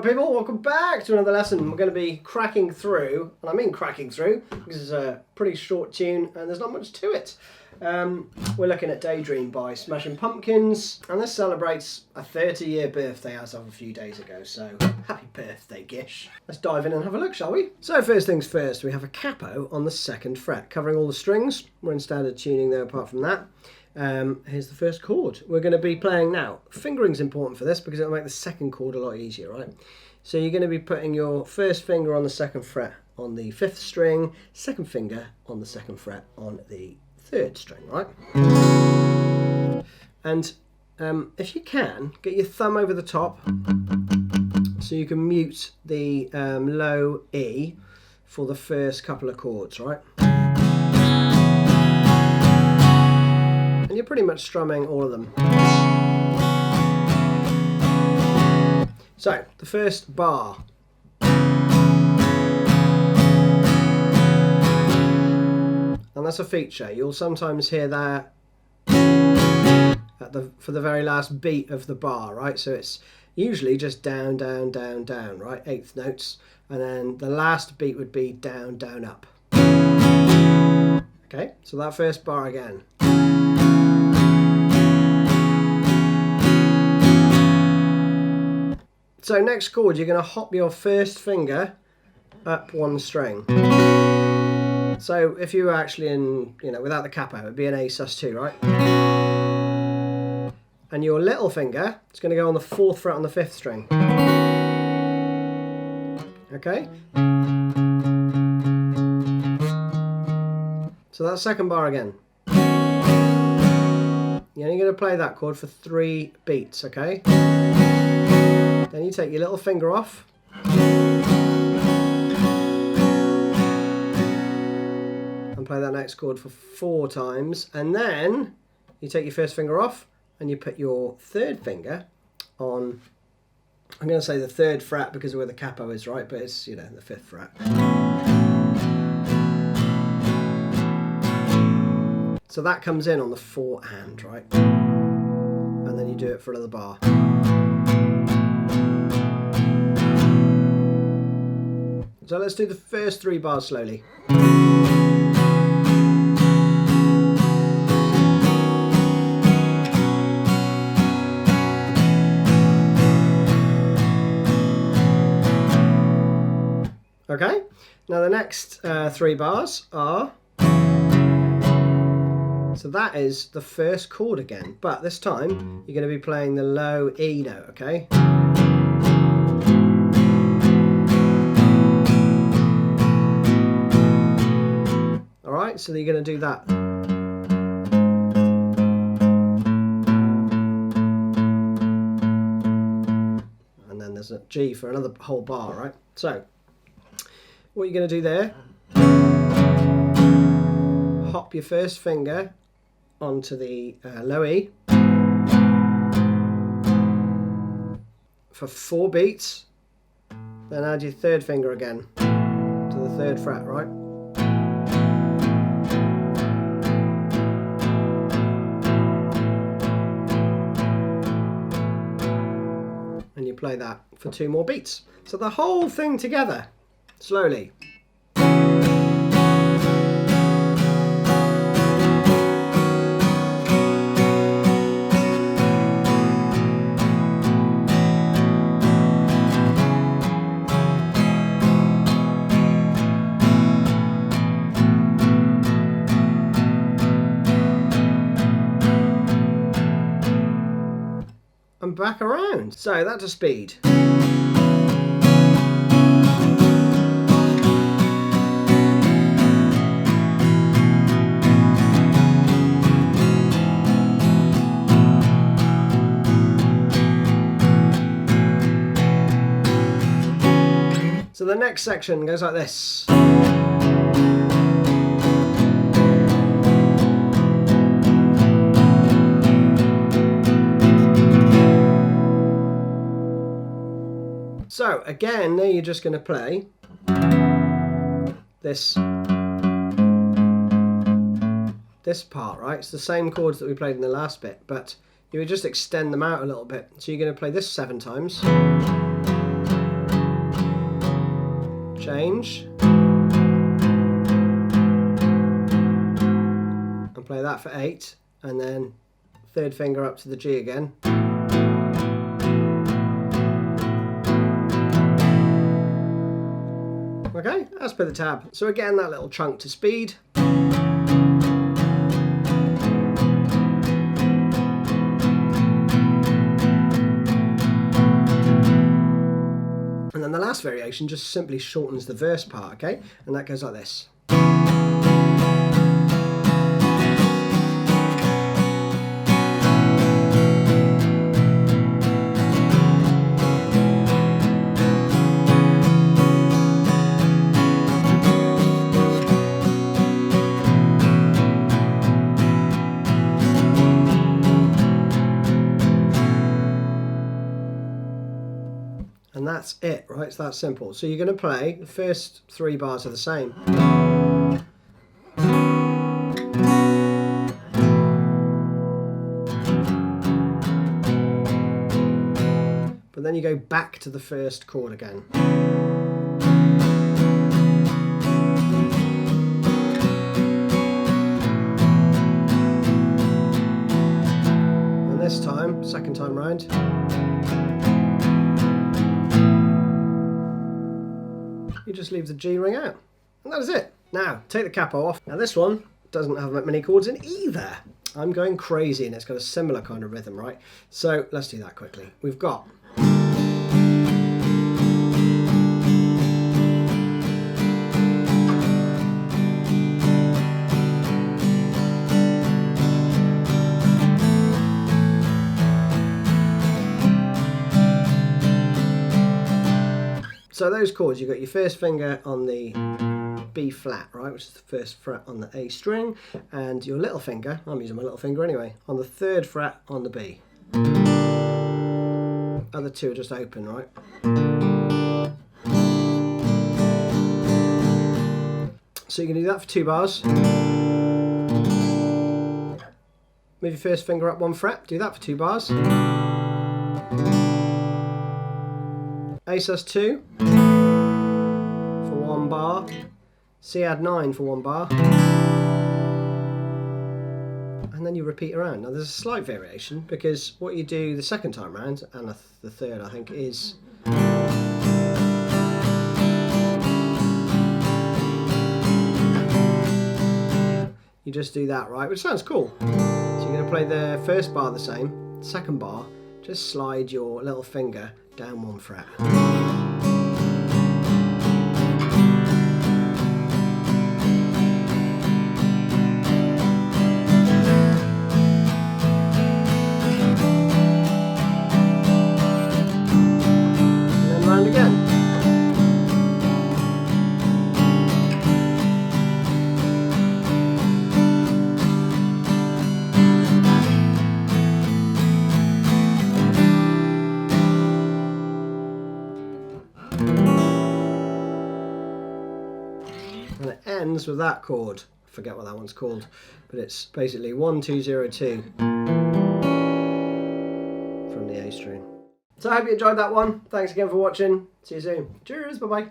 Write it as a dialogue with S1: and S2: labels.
S1: Alright people, welcome back to another lesson. We're going to be cracking through, and I mean cracking through, because it's a pretty short tune and there's not much to it. We're looking at Daydream by Smashing Pumpkins, and this celebrates a 30-year birthday as of a few days ago, so happy birthday, Gish. Let's dive in and have a look, shall we? So first things first, we have a capo on the 2nd fret, covering all the strings. We're in standard tuning there apart from that. Here's the first chord. We're going to be playing now. Fingering's important for this because it'll make the 2nd chord a lot easier, right? So you're going to be putting your first finger on the 2nd fret on the 5th string, 2nd finger on the 2nd fret on the 3rd string, right? And if you can, get your thumb over the top so you can mute the low E for the first couple of chords, right? And you're pretty much strumming all of them. So, the first bar. And that's a feature. You'll sometimes hear that for the very last beat of the bar, right? So it's usually just down, down, down, down, right? 8th notes. And then the last beat would be down, down, up. Okay, so that first bar again. So next chord, you're going to hop your first finger up one string. So if you were actually in, without the capo, it would be an A sus2, right? And your little finger is going to go on the 4th fret on the 5th string. Okay? So that's 2nd bar again. You're only going to play that chord for 3 beats, okay? Then you take your little finger off. And play that next chord for 4 times. And then you take your first finger off and you put your 3rd finger on, I'm going to say the 3rd fret because of where the capo is, right? But it's, the 5th fret. So that comes in on the 4th hand, right? And then you do it for another bar. So let's do the first 3 bars slowly. Okay, now the next 3 bars are, so that is the first chord again, but this time you're going to be playing the low E note, okay? Alright, so you're going to do that. And then there's a G for another whole bar, right? So, what you're going to do there, hop your first finger onto the low E for 4 beats, then add your 3rd finger again to the 3rd fret, right? And you play that for 2 more beats. So the whole thing together, slowly. And back around. So that's a speed. So the next section goes like this. So again, there you're just going to play this part, right? It's the same chords that we played in the last bit, but you would just extend them out a little bit. So you're going to play this 7 times. change, and play that for 8, and then third finger up to the G again. Okay, as per the tab. So again, that little chunk to speed. And then the last variation just simply shortens the verse part, okay? And that goes like this. And that's it, right? It's that simple. So you're going to play, the first 3 bars are the same. But then you go back to the first chord again. And this time, second time round, you just leave the G ring out. And that is it. Now, take the capo off. Now this one doesn't have that many chords in either. I'm going crazy and it's got a similar kind of rhythm, right? So let's do that quickly. We've got so those chords, you've got your first finger on the B flat, right, which is the first fret on the A string, and your little finger, I'm using my little finger anyway, on the 3rd fret on the B. Other 2 are just open, right? So you can do that for 2 bars. Move your first finger up 1 fret, do that for 2 bars. A sus2 for 1 bar, C add 9 for 1 bar, and then you repeat around. Now there's a slight variation because what you do the second time round, and the third I think, is you just do that, right, which sounds cool. So you're going to play the first bar the same, second bar, just slide your little finger down 1 fret. And then round again. And it ends with that chord. I forget what that one's called, but it's basically 1 2 0 2 from the A string. So I hope you enjoyed that one. Thanks again for watching. See you soon. Cheers, bye bye.